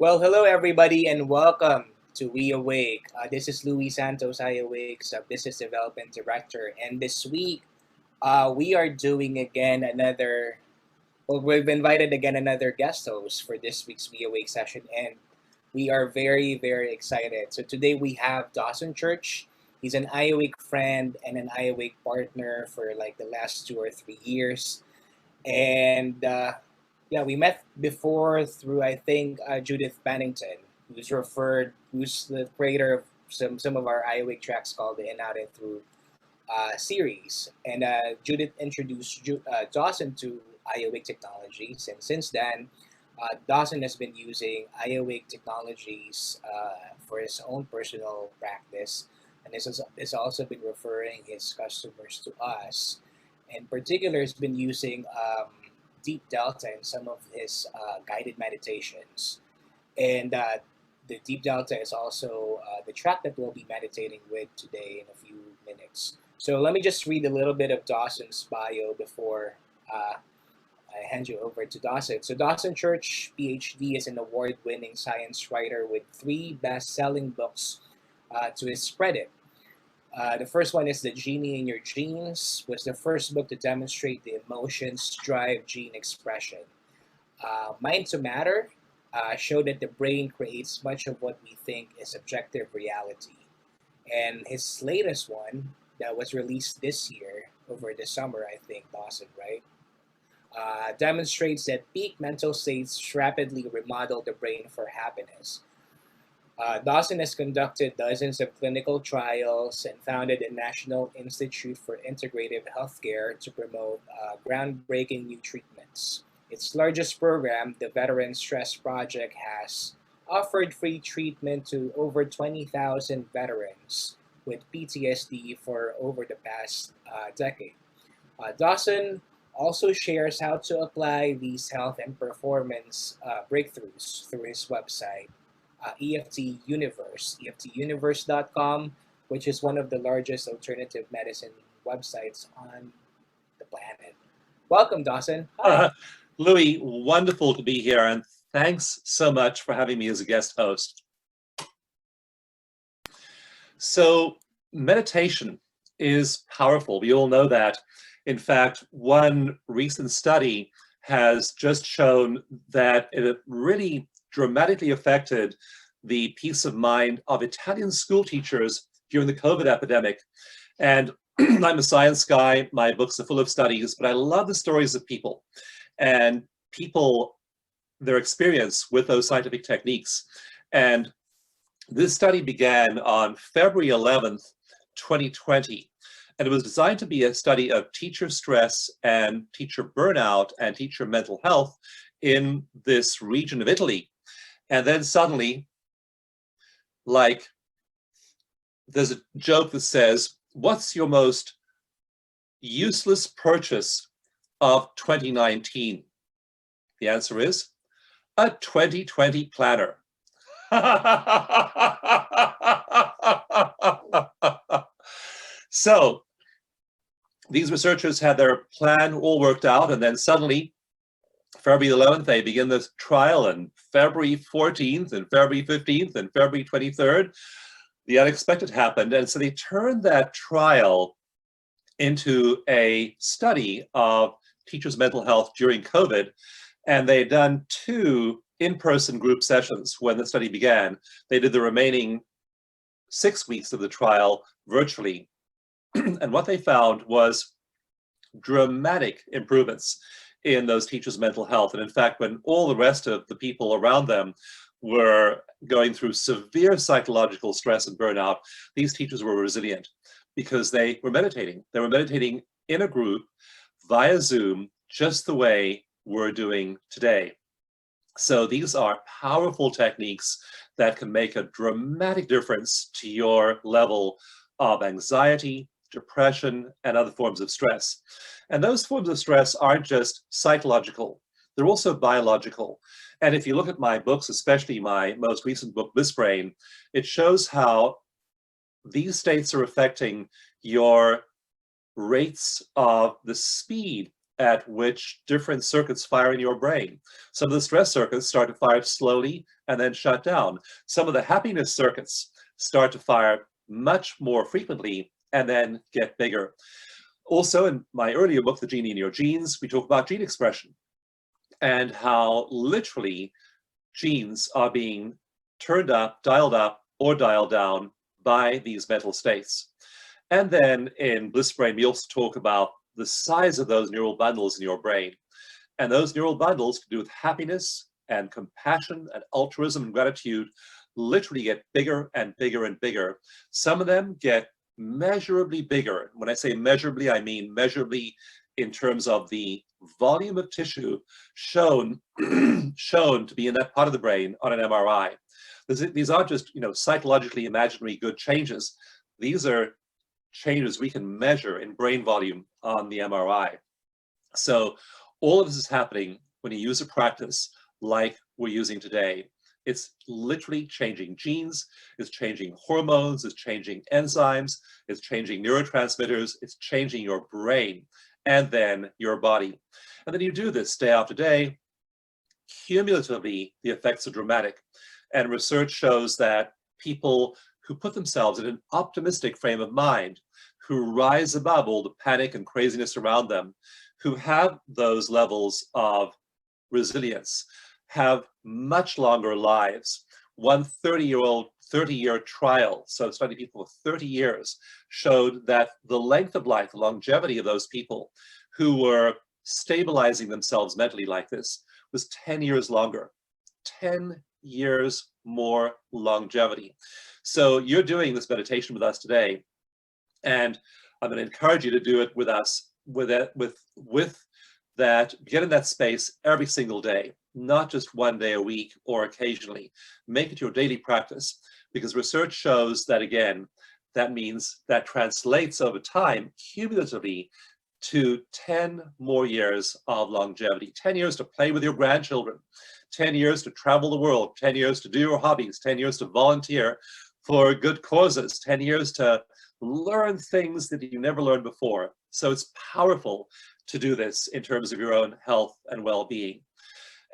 Hello everybody, and welcome to WeAwake. This is Louis Santos, iAwake's Business Development Director, and this week we are doing again another. We've invited again another guest host for this week's WeAwake session, and we are very, very excited. So today we have Dawson Church. He's an iAwake friend and an iAwake partner for like the last 2 or 3 years, and yeah, we met before through I think Judith Bennington, who's the creator of some of our iWake tracks called the In Out and Through series. And Judith introduced Dawson to iWake technologies, and since then, Dawson has been using iWake technologies for his own personal practice, and has also been referring his customers to us. In particular, has been using Deep Delta in some of his guided meditations. And the Deep Delta is also the track that we'll be meditating with today in a few minutes. So let me just read a little bit of Dawson's bio before I hand you over to Dawson. So Dawson Church, PhD, is an award-winning science writer with 3 best-selling books to his credit. The first one is The Genie in Your Genes, was the first book to demonstrate the emotions drive gene expression. Mind to Matter showed that the brain creates much of what we think is objective reality. And his latest one that was released this year, over the summer, I think, Dawson, right? Demonstrates that peak mental states rapidly remodel the brain for happiness. Dawson has conducted dozens of clinical trials and founded the National Institute for Integrative Healthcare to promote groundbreaking new treatments. Its largest program, the Veteran Stress Project, has offered free treatment to over 20,000 veterans with PTSD for over the past decade. Dawson also shares how to apply these health and performance breakthroughs through his website, EFT Universe, EFTUniverse.com, which is one of the largest alternative medicine websites on the planet. Welcome, Dawson. Hi. Louis, wonderful to be here, and thanks so much for having me as a guest host. So, meditation is powerful. We all know that. In fact, one recent study has just shown that it really dramatically affected the peace of mind of Italian school teachers during the COVID epidemic. And I'm a science guy, my books are full of studies, but I love the stories of people and their experience with those scientific techniques. And this study began on February 11th, 2020. And it was designed to be a study of teacher stress and teacher burnout and teacher mental health in this region of Italy. And then suddenly, like, there's a joke that says, what's your most useless purchase of 2019? The answer is a 2020 planner. So these researchers had their plan all worked out, and then suddenly, February 11th, they begin this trial, and February 14th, and February 15th, and February 23rd, the unexpected happened. And so they turned that trial into a study of teachers' mental health during COVID. And they had done 2 in-person group sessions when the study began. They did the remaining 6 weeks of the trial virtually. And what they found was dramatic improvements in those teachers' mental health. And in fact, when all the rest of the people around them were going through severe psychological stress and burnout, these teachers were resilient because they were meditating. They were meditating in a group via Zoom, just the way we're doing today. So these are powerful techniques that can make a dramatic difference to your level of anxiety, depression, and other forms of stress. And those forms of stress aren't just psychological, they're also biological. And if you look at my books, especially my most recent book, This Brain, it shows how these states are affecting your rates of the speed at which different circuits fire in your brain. Some of the stress circuits start to fire slowly and then shut down. Some of the happiness circuits start to fire much more frequently and then get bigger. Also, in my earlier book, The Genie in Your Genes, we talk about gene expression and how literally genes are being turned up, or dialed down by these mental states. And then in Bliss Brain, we also talk about the size of those neural bundles in your brain. And those neural bundles to do with happiness and compassion and altruism and gratitude literally get bigger and bigger and bigger. Some of them get measurably bigger. When I say measurably, I mean measurably in terms of the volume of tissue shown to be in that part of the brain on an MRI. These aren't just psychologically imaginary good changes. These are changes we can measure in brain volume on the MRI. So all of this is happening when you use a practice like we're using today. It's literally changing genes, it's changing hormones, it's changing enzymes, it's changing neurotransmitters, it's changing your brain and then your body. And then you do this day after day. Cumulatively, the effects are dramatic. And research shows that people who put themselves in an optimistic frame of mind, who rise above all the panic and craziness around them, who have those levels of resilience, have much longer lives. One 30-year trial, so studying people for 30 years, showed that the length of life, the longevity of those people who were stabilizing themselves mentally like this was 10 years longer. 10 years more longevity. So you're doing this meditation with us today, and I'm going to encourage you to do it with us, with that, get in that space every single day, not just one day a week or occasionally. Make it your daily practice, because research shows that, again, that means that translates over time cumulatively to 10 more years of longevity, 10 years to play with your grandchildren, 10 years to travel the world, 10 years to do your hobbies, 10 years to volunteer for good causes, 10 years to learn things that you never learned before. So it's powerful to do this in terms of your own health and well-being.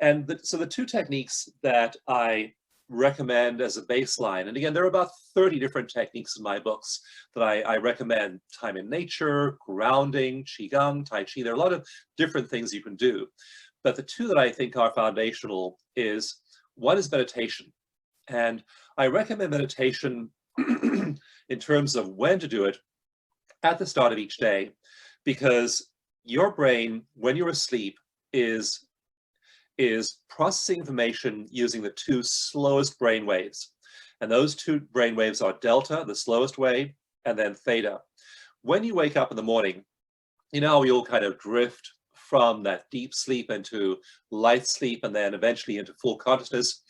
And so the two techniques that I recommend as a baseline, and again, there are about 30 different techniques in my books that I recommend: time in nature, grounding, qigong, tai chi. There are a lot of different things you can do. But the two that I think are foundational is, one is meditation. And I recommend meditation in terms of when to do it at the start of each day, because your brain, when you're asleep, is processing information using the two slowest brain waves. And those two brain waves are delta, the slowest wave, and then theta. When you wake up in the morning, you know, we all kind of drift from that deep sleep into light sleep and then eventually into full consciousness.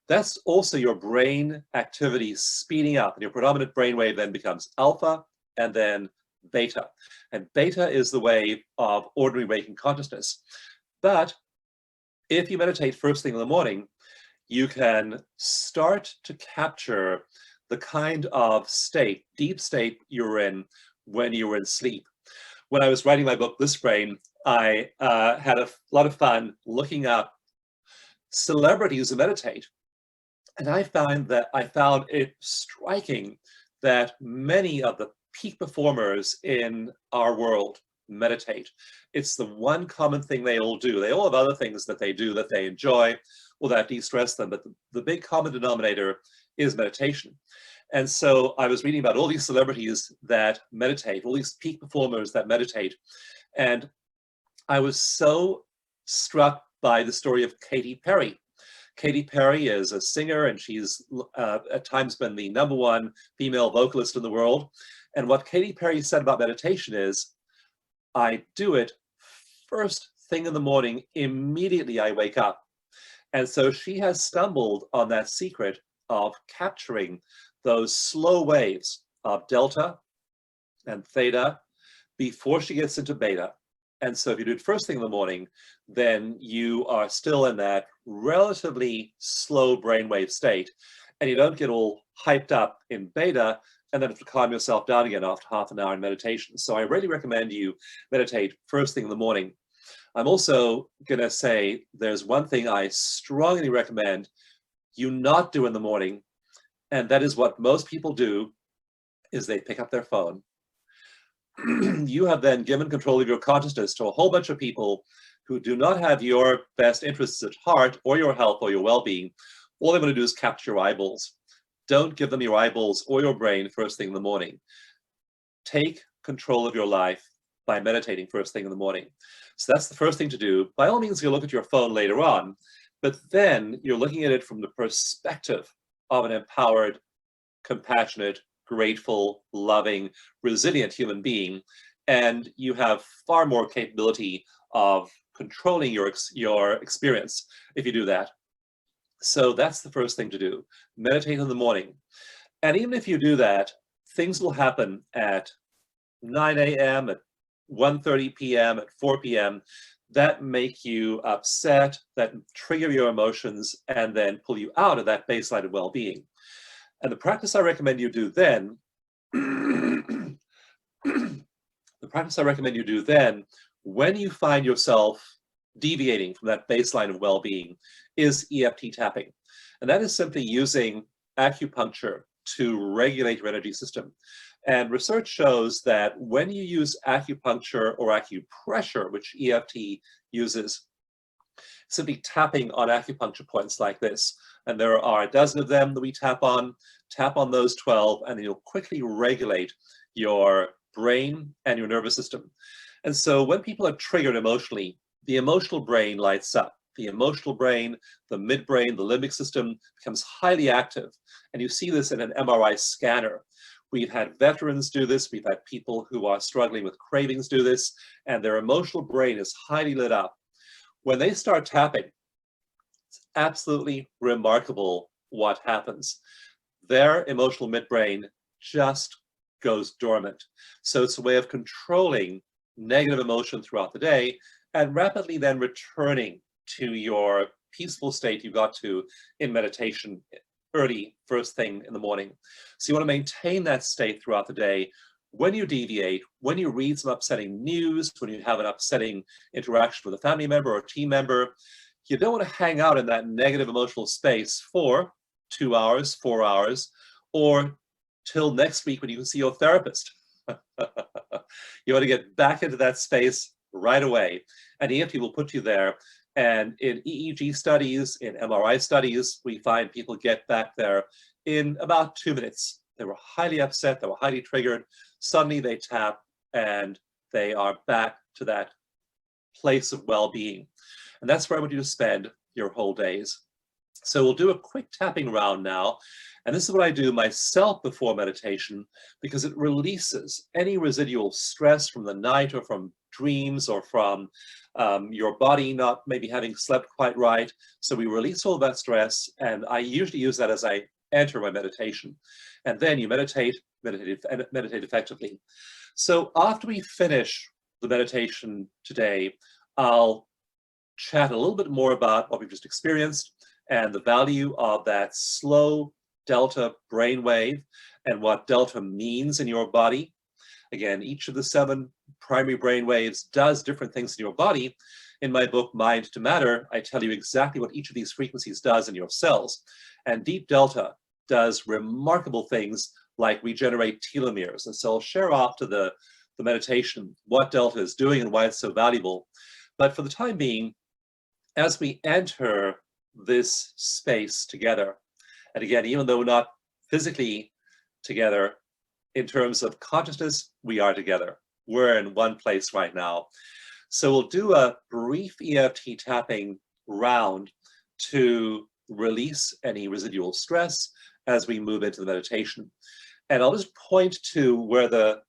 That's also your brain activity speeding up, and your predominant brain wave then becomes alpha and then beta. And beta is the wave of ordinary waking consciousness. But if you meditate first thing in the morning, you can start to capture the kind of state, deep state you're in when you were in sleep. When I was writing my book, Bliss Brain, I had a lot of fun looking up celebrities who meditate. And I found it striking that many of the peak performers in our world meditate. It's the one common thing they all do. They all have other things that they do that they enjoy or that de-stress them, but the big common denominator is meditation. And so I was reading about all these celebrities that meditate, all these peak performers that meditate, and I was so struck by the story of Katy Perry. Katy Perry is a singer, and she's at times been the #1 female vocalist in the world. And what Katy Perry said about meditation is, I do it first thing in the morning, immediately I wake up. And so she has stumbled on that secret of capturing those slow waves of delta and theta before she gets into beta. And so if you do it first thing in the morning, then you are still in that relatively slow brainwave state, and you don't get all hyped up in beta and then have to calm yourself down again after half an hour in meditation. So I really recommend you meditate first thing in the morning. I'm also going to say there's one thing I strongly recommend you not do in the morning, and that is what most people do, is they pick up their phone. You have then given control of your consciousness to a whole bunch of people who do not have your best interests at heart or your health or your well-being. All they want to do is capture your eyeballs. Don't give them your eyeballs or your brain first thing in the morning. Take control of your life by meditating first thing in the morning. So that's the first thing to do. By all means, you'll look at your phone later on, but then you're looking at it from the perspective of an empowered, compassionate, grateful, loving, resilient human being, and you have far more capability of controlling your experience if you do that. So that's the first thing to do. Meditate in the morning. And even if you do that, things will happen at 9 a.m., at 1:30 p.m., at 4 p.m. that make you upset, that trigger your emotions, and then pull you out of that baseline of well-being. And the practice I recommend you do then, the practice I recommend you do then, when you find yourself deviating from that baseline of well-being, is EFT tapping. And that is simply using acupuncture to regulate your energy system. And research shows that when you use acupuncture or acupressure, which EFT uses, simply tapping on acupuncture points like this, and there are a dozen of them that we tap on those 12, and then you'll quickly regulate your brain and your nervous system. And so when people are triggered emotionally, the emotional brain lights up. The emotional brain, the midbrain, the limbic system becomes highly active. And you see this in an MRI scanner. We've had veterans do this. We've had people who are struggling with cravings do this, and their emotional brain is highly lit up. When they start tapping, it's absolutely remarkable what happens. Their emotional midbrain just goes dormant. So it's a way of controlling negative emotion throughout the day and rapidly then returning to your peaceful state you got to in meditation early, first thing in the morning. So you want to maintain that state throughout the day. When you deviate, when you read some upsetting news, when you have an upsetting interaction with a family member or team member, you don't want to hang out in that negative emotional space for 2 hours, 4 hours, or till next week when you can see your therapist. You want to get back into that space right away. And EFT will put you there. And in EEG studies, in MRI studies, we find people get back there in about 2 minutes. They were highly upset, they were highly triggered. Suddenly they tap and they are back to that place of well-being. And that's where I want you to spend your whole days. So we'll do a quick tapping round now. And this is what I do myself before meditation, because it releases any residual stress from the night or from dreams or from your body not maybe having slept quite right. So we release all that stress, and I usually use that as I enter my meditation. And then you meditate effectively. So after we finish the meditation today, I'll chat a little bit more about what we've just experienced and the value of that slow delta brainwave and what delta means in your body. Again, each of the 7 primary brainwaves does different things in your body. In my book, Mind to Matter, I tell you exactly what each of these frequencies does in your cells. And deep delta does remarkable things like regenerate telomeres. And so I'll share after the meditation what delta is doing and why it's so valuable. But for the time being, as we enter this space together, and again, even though not physically together, in terms of consciousness, we are together. We're in one place right now. So we'll do a brief EFT tapping round to release any residual stress as we move into the meditation. And I'll just point to where the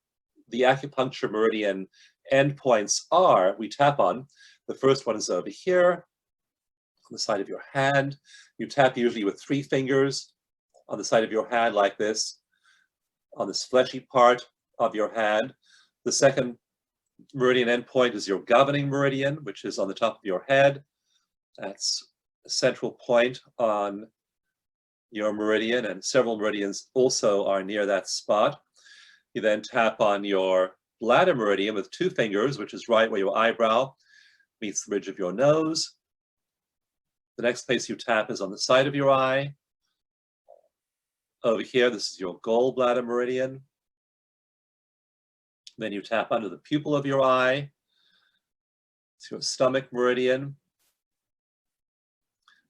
acupuncture meridian endpoints are. We tap on. The first one is over here on the side of your hand. You tap usually with 3 fingers on the side of your hand like this, on this fleshy part of your hand. The second meridian endpoint is your governing meridian, which is on the top of your head. That's a central point on your meridian, and several meridians also are near that spot. You then tap on your bladder meridian with 2 fingers, which is right where your eyebrow meets the ridge of your nose. The next place you tap is on the side of your eye. Over here, this is your gallbladder meridian. Then you tap under the pupil of your eye. It's your stomach meridian.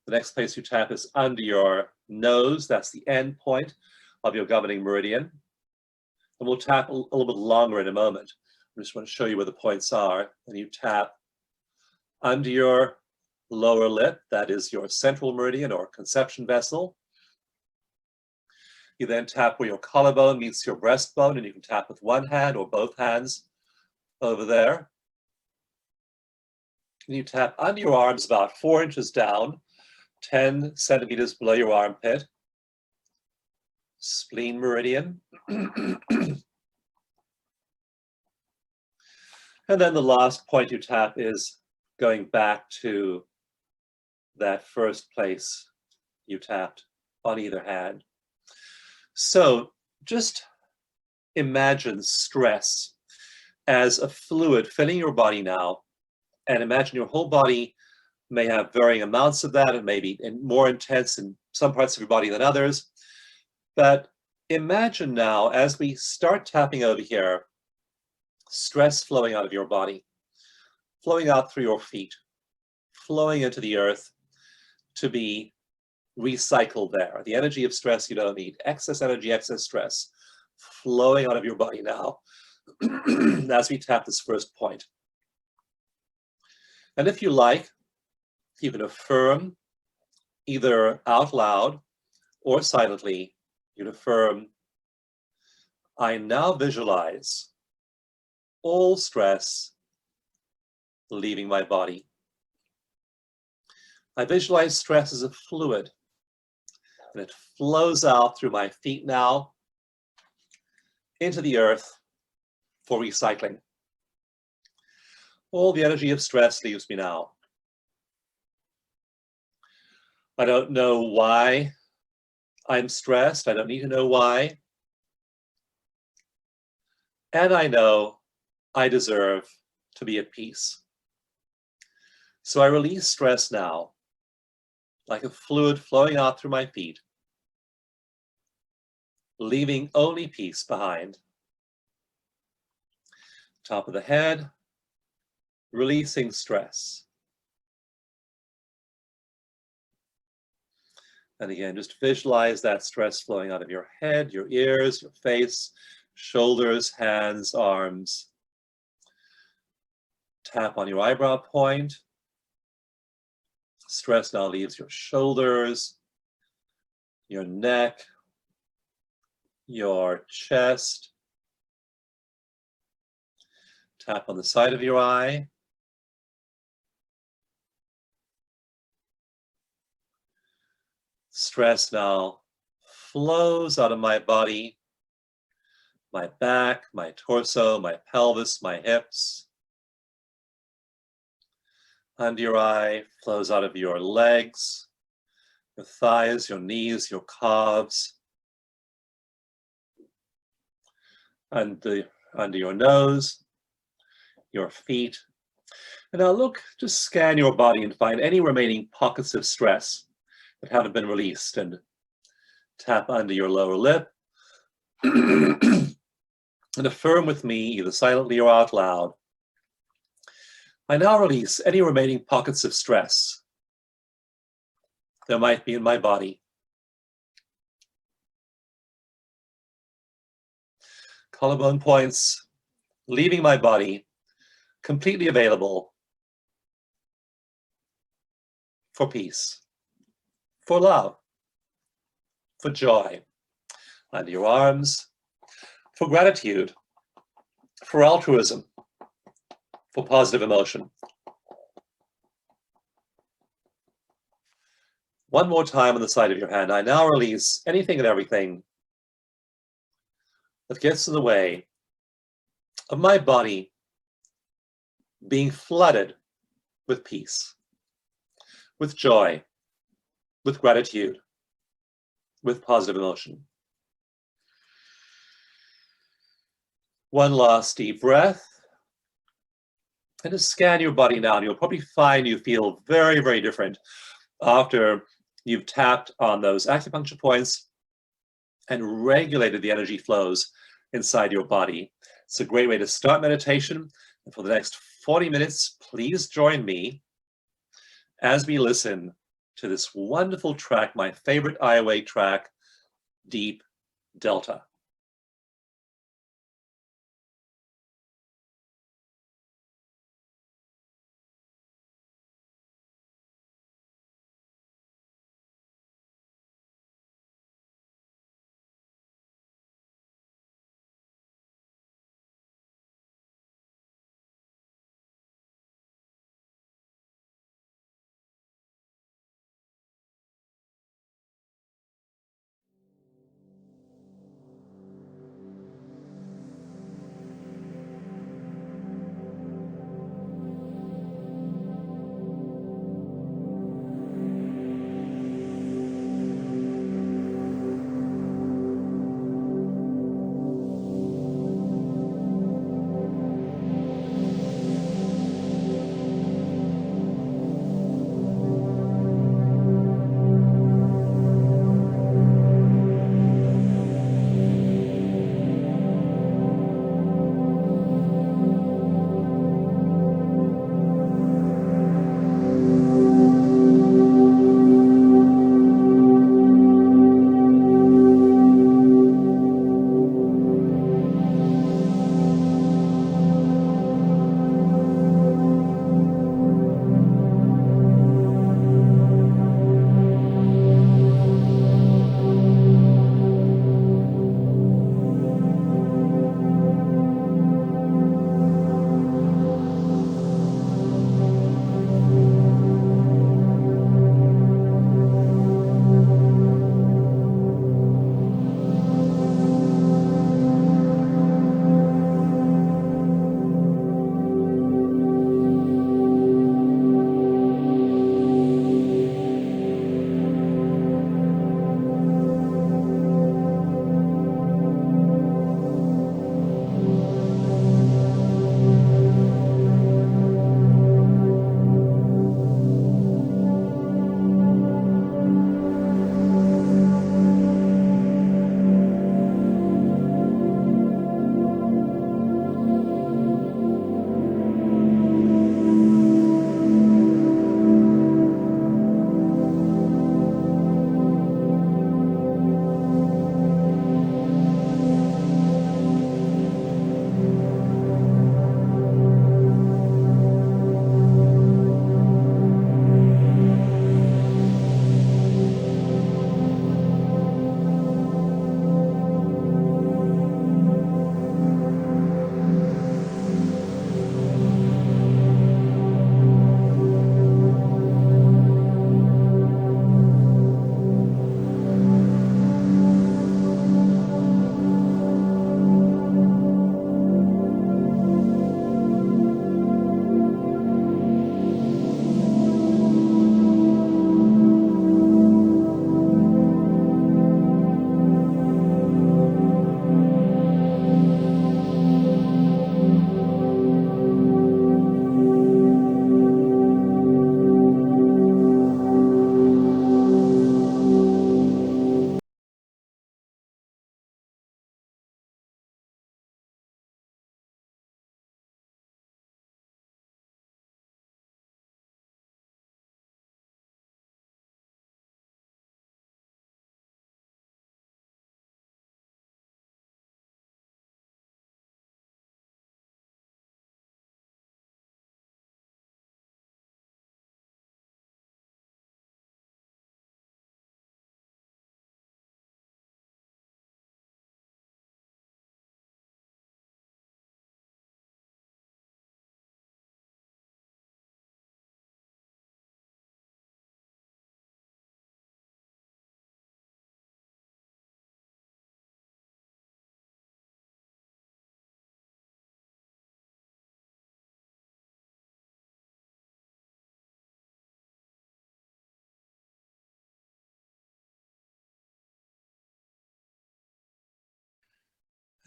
The next place you tap is under your nose. That's the end point of your governing meridian. And we'll tap a little bit longer in a moment. I just want to show you where the points are. And you tap under your lower lip. That is your central meridian or conception vessel. You then tap where your collarbone meets your breastbone, and you can tap with one hand or both hands over there. And you tap under your arms about 4 inches down, 10 centimeters below your armpit. Spleen meridian. And then the last point you tap is going back to that first place you tapped on either hand. So just imagine stress as a fluid filling your body now, and imagine your whole body may have varying amounts of that. It may be more intense in some parts of your body than others. But imagine now, as we start tapping over here, stress flowing out of your body, flowing out through your feet, flowing into the earth to be recycled there. The energy of stress you don't need. Excess energy, excess stress, flowing out of your body now as we tap this first point. And if you like, you can affirm either out loud or silently. You can affirm, I now visualize all stress leaving my body. I visualize stress as a fluid, and it flows out through my feet now into the earth for recycling. All the energy of stress leaves me now. I don't know why I'm stressed. I don't need to know why. And I know I deserve to be at peace. So I release stress now, like a fluid flowing out through my feet, leaving only peace behind. Top of the head, releasing stress. And again, just visualize that stress flowing out of your head, your ears, your face, shoulders, hands, arms. Tap on your eyebrow point. Stress now leaves your shoulders, your neck, your chest. Tap on the side of your eye. Stress now flows out of my body, my back, my torso, my pelvis, my hips. Under your eye, flows out of your legs, your thighs, your knees, your calves. Under your nose, your feet. And now look, just scan your body and find any remaining pockets of stress that haven't been released, and tap under your lower lip and affirm with me, either silently or out loud, I now release any remaining pockets of stress there might be in my body. Collarbone points leaving my body, completely available for peace, for love, for joy. Under your arms, for gratitude, for altruism, for positive emotion. One more time on the side of your hand. I now release anything and everything that gets in the way of my body being flooded with peace, with joy, with gratitude, with positive emotion. One last deep breath. And just scan your body now, and you'll probably find you feel very, very different after you've tapped on those acupuncture points and regulated the energy flows inside your body. It's a great way to start meditation. And for the next 40 minutes, please join me as we listen to this wonderful track, my favorite WeAwake track, Deep Delta.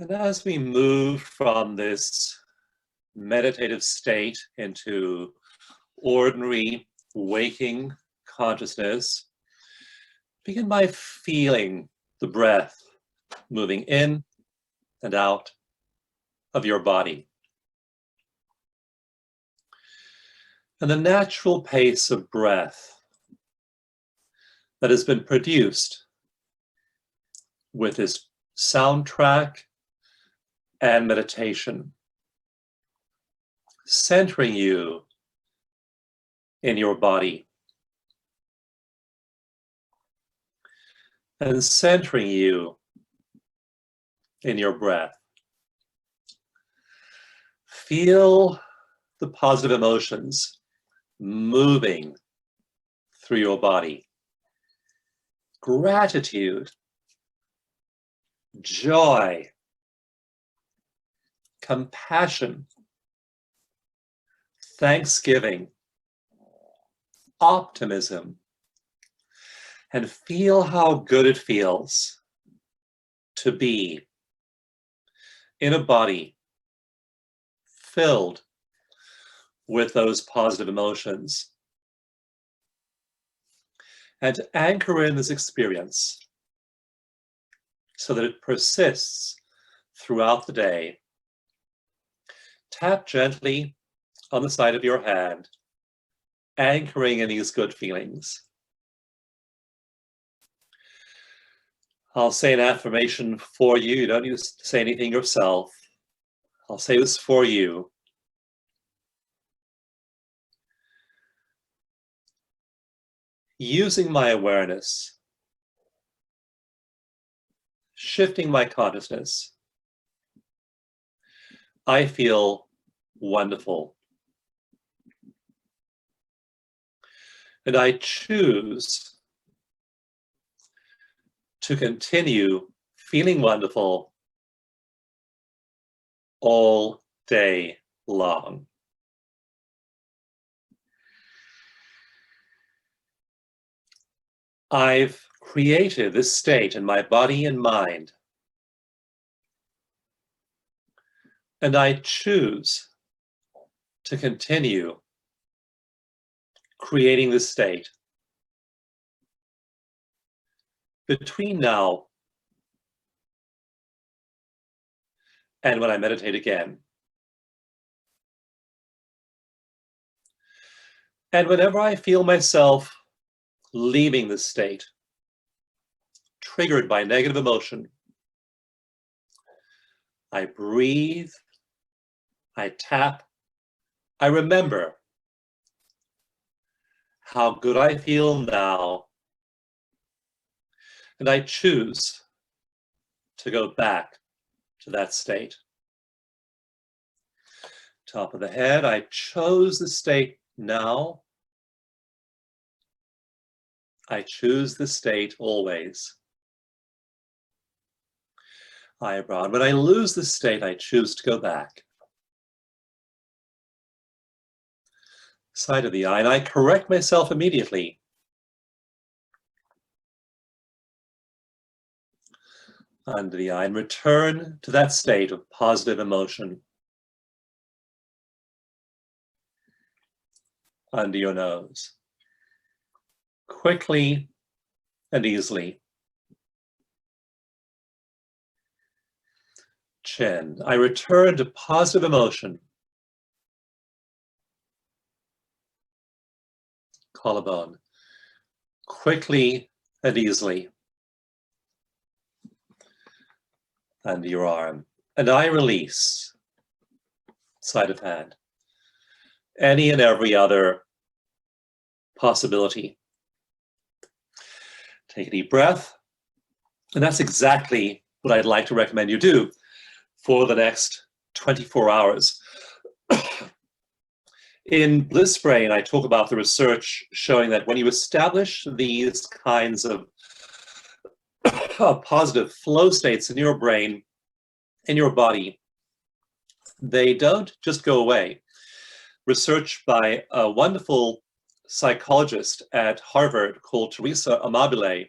And as we move from this meditative state, into ordinary waking consciousness, begin by feeling the breath moving in and out of your body. And the natural pace of breath that has been produced with this soundtrack and meditation, centering you in your body and centering you in your breath. Feel the positive emotions moving through your body. Gratitude, joy, compassion, thanksgiving, optimism, and feel how good it feels to be in a body filled with those positive emotions. And to anchor in this experience so that it persists throughout the day, tap gently on the side of your hand, anchoring in these good feelings. I'll say an affirmation for you. You don't need to say anything yourself. I'll say this for you. Using my awareness, shifting my consciousness, I feel wonderful. And I choose to continue feeling wonderful all day long. I've created this state in my body and mind, and I choose to continue creating this state between now and when I meditate again. And whenever I feel myself leaving this state, triggered by negative emotion, I breathe, I tap, I remember how good I feel now, and I choose to go back to that state. Top of the head, I chose the state now. I choose the state always. Eyebrow. And when I lose the state, I choose to go back. Side of the eye, and I correct myself immediately. Under the eye, and return to that state of positive emotion. Under your nose. Quickly and easily. Chin. I return to positive emotion. Collarbone. Quickly and easily. Under your arm. And I release. Side of hand. Any and every other possibility. Take a deep breath. And that's exactly what I'd like to recommend you do for the next 24 hours. In Bliss Brain, I talk about the research showing that when you establish these kinds of positive flow states in your brain, in your body, they don't just go away. Research by a wonderful psychologist at Harvard called Teresa Amabile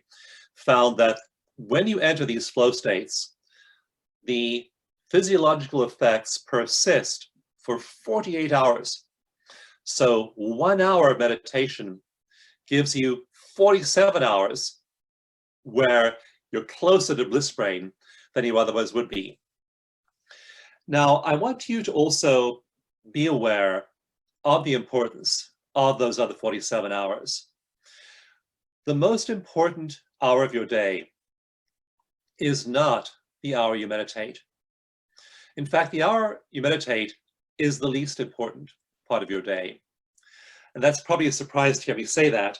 found that when you enter these flow states, the physiological effects persist for 48 hours. So 1 hour of meditation gives you 47 hours where you're closer to bliss brain than you otherwise would be. Now, I want you to also be aware of the importance of those other 47 hours. The most important hour of your day is not the hour you meditate. In fact, the hour you meditate is the least important part of your day. And that's probably a surprise to hear me say that.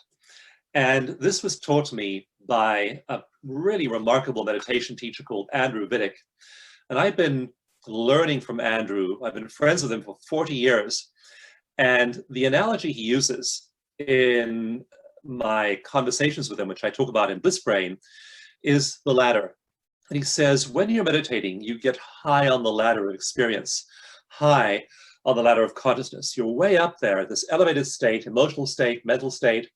And this was taught to me by a really remarkable meditation teacher called Andrew Viddick. And I've been learning from Andrew. I've been friends with him for 40 years. And the analogy he uses in my conversations with him, which I talk about in Bliss Brain, is the ladder. And he says, when you're meditating, you get high on the ladder of experience, high on the ladder of consciousness. You're way up there, this elevated state, emotional state, mental state,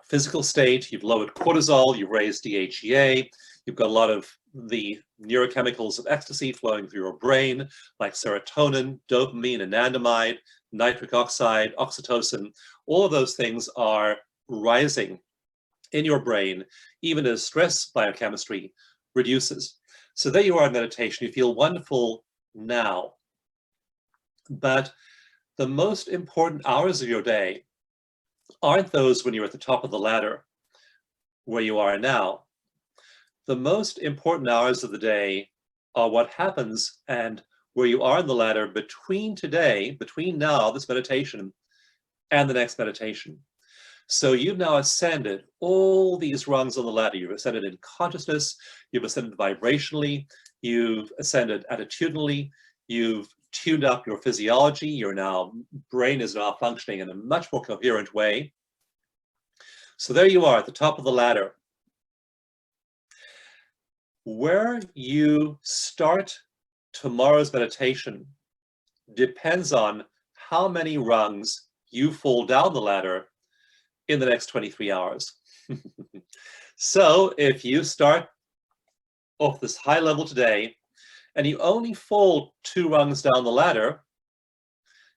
physical state. You've lowered cortisol, you've raised DHEA, you've got a lot of the neurochemicals of ecstasy flowing through your brain, like serotonin, dopamine, anandamide, nitric oxide, oxytocin. All of those things are rising in your brain, even as stress biochemistry reduces. So there you are in meditation. You feel wonderful now. But the most important hours of your day aren't those when you're at the top of the ladder, where you are now. The most important hours of the day are what happens and where you are in the ladder between today, between now, this meditation, and the next meditation. So you've now ascended all these rungs on the ladder. You've ascended in consciousness, you've ascended vibrationally, you've ascended attitudinally, you've tuned up your physiology, your brain is now functioning in a much more coherent way. So there you are at the top of the ladder. Where you start tomorrow's meditation depends on how many rungs you fall down the ladder in the next 23 hours. So if you start off this high level today and you only fall 2 rungs down the ladder,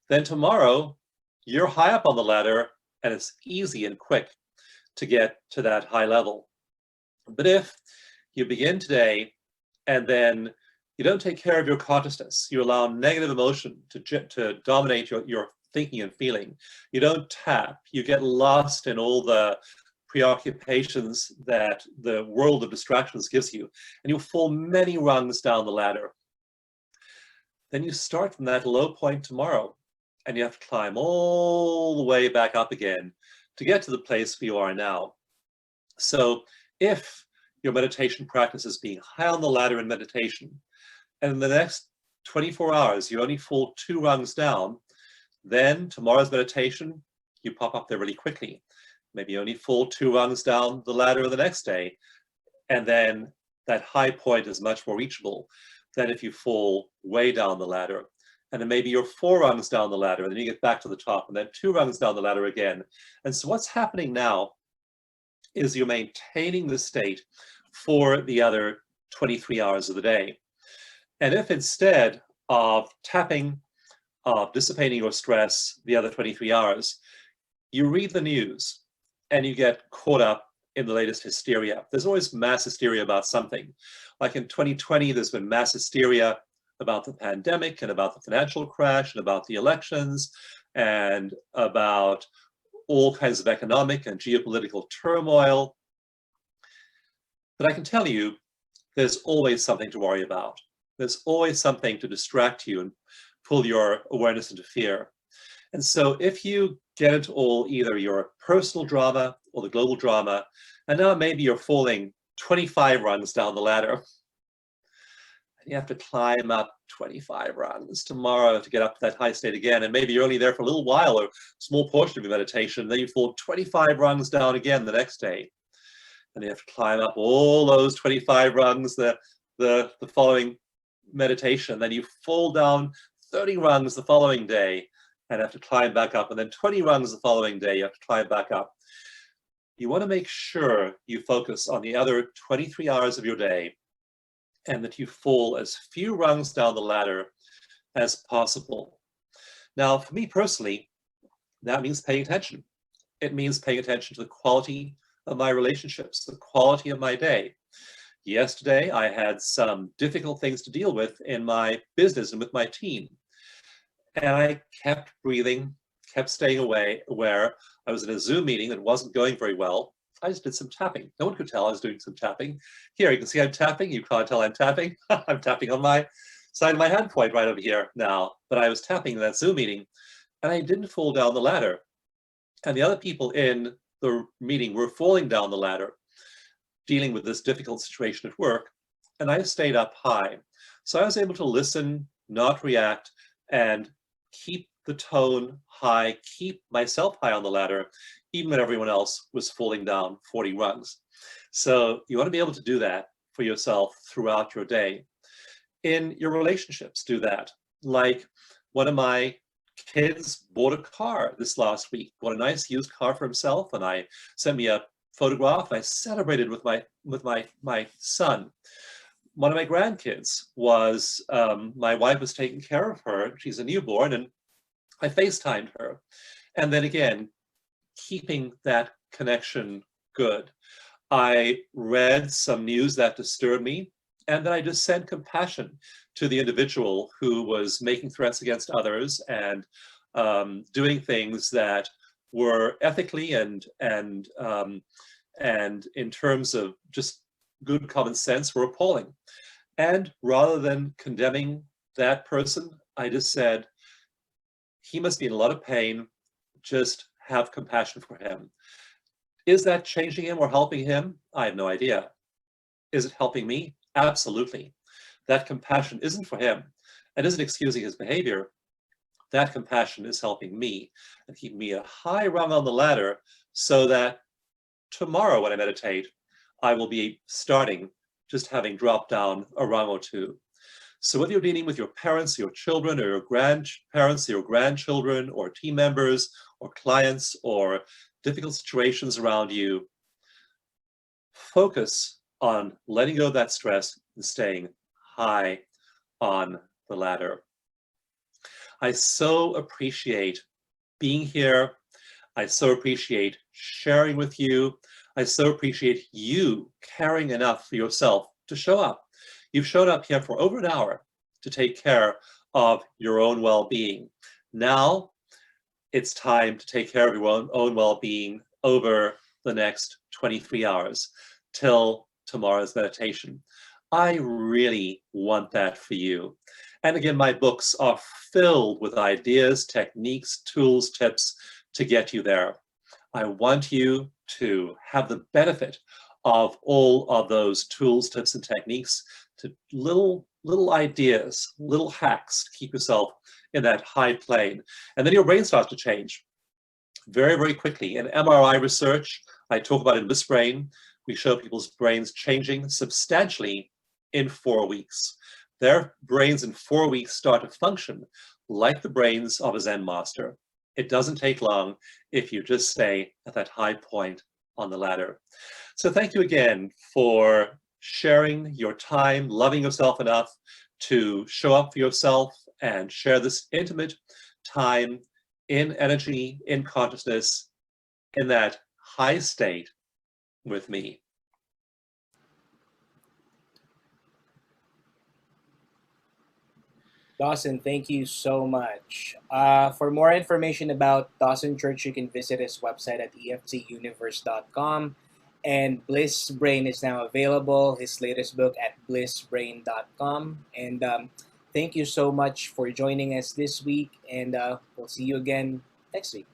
then tomorrow you're high up on the ladder and it's easy and quick to get to that high level. But if you begin today and then you don't take care of your consciousness, you allow negative emotion to dominate your thinking and feeling, you don't tap, you get lost in all the preoccupations that the world of distractions gives you, and you'll fall many rungs down the ladder. Then you start from that low point tomorrow, and you have to climb all the way back up again to get to the place where you are now. So if your meditation practice is being high on the ladder in meditation, and in the next 24 hours you only fall 2 rungs down, then tomorrow's meditation, you pop up there really quickly. Maybe you only fall 2 rungs down the ladder the next day, and then that high point is much more reachable than if you fall way down the ladder. And then maybe you're 4 rungs down the ladder, and then you get back to the top, and then 2 rungs down the ladder again. And so what's happening now is you're maintaining the state for the other 23 hours of the day. And if instead of tapping, of dissipating your stress the other 23 hours, you read the news and you get caught up in the latest hysteria. There's always mass hysteria about something. Like in 2020, there's been mass hysteria about the pandemic and about the financial crash and about the elections and about all kinds of economic and geopolitical turmoil. But I can tell you, there's always something to worry about. There's always something to distract you and pull your awareness into fear. And so if you get into all either your personal drama or the global drama, and now maybe you're falling 25 rungs down the ladder, and you have to climb up 25 rungs tomorrow to get up to that high state again, and maybe you're only there for a little while or a small portion of your meditation, then you fall 25 rungs down again the next day. And you have to climb up all those 25 rungs the following meditation. Then you fall down 30 rungs the following day and have to climb back up. And then 20 rungs the following day, you have to climb back up. You want to make sure you focus on the other 23 hours of your day and that you fall as few rungs down the ladder as possible. Now, for me personally, that means paying attention. It means paying attention to the quality of my relationships, the quality of my day. Yesterday, I had some difficult things to deal with in my business and with my team. And I kept breathing, kept staying away, where I was in a Zoom meeting that wasn't going very well. I just did some tapping. No one could tell I was doing some tapping. Here, you can see I'm tapping. You can't tell I'm tapping. I'm tapping on my side of my hand point right over here now. But I was tapping in that Zoom meeting, and I didn't fall down the ladder. And the other people in the meeting were falling down the ladder, dealing with this difficult situation at work, and I stayed up high. So I was able to listen, not react, and keep the tone high, keep myself high on the ladder, even when everyone else was falling down 40 rungs. So you want to be able to do that for yourself throughout your day. In your relationships, do that. Like one of my kids bought a car this last week, bought a nice used car for himself, and I sent me a photograph, and I celebrated with my son. One of my grandkids was, my wife was taking care of her. She's a newborn, and I FaceTimed her. And then again, keeping that connection good. I read some news that disturbed me, and then I just sent compassion to the individual who was making threats against others and doing things that were ethically and in terms of just good common sense were appalling. And rather than condemning that person, I just said, he must be in a lot of pain, just have compassion for him. Is that changing him or helping him? I have no idea. Is it helping me? Absolutely. That compassion isn't for him and isn't excusing his behavior. That compassion is helping me and keeping me a high rung on the ladder so that tomorrow when I meditate, I will be starting just having dropped down a rung or two. So whether you're dealing with your parents, your children, or your grandparents, your grandchildren, or team members, or clients, or difficult situations around you, focus on letting go of that stress and staying high on the ladder. I so appreciate being here. I so appreciate sharing with you. I so appreciate you caring enough for yourself to show up. You've showed up here for over an hour to take care of your own well-being. Now it's time to take care of your own well-being over the next 23 hours till tomorrow's meditation. I really want that for you. And again, my books are filled with ideas, techniques, tools, tips to get you there. I want you to have the benefit of all of those tools, tips, and techniques, to little ideas, little hacks to keep yourself in that high plane. And then your brain starts to change very, very quickly. In MRI research, I talk about in this brain, we show people's brains changing substantially in 4 weeks. Their brains in 4 weeks start to function like the brains of a Zen master. It doesn't take long if you just stay at that high point on the ladder. So thank you again for sharing your time, loving yourself enough to show up for yourself and share this intimate time in energy, in consciousness, in that high state with me. Dawson, thank you so much. For more information about Dawson Church, you can visit his website at eftuniverse.com. And Bliss Brain is now available, his latest book at blissbrain.com. And thank you so much for joining us this week, and we'll see you again next week.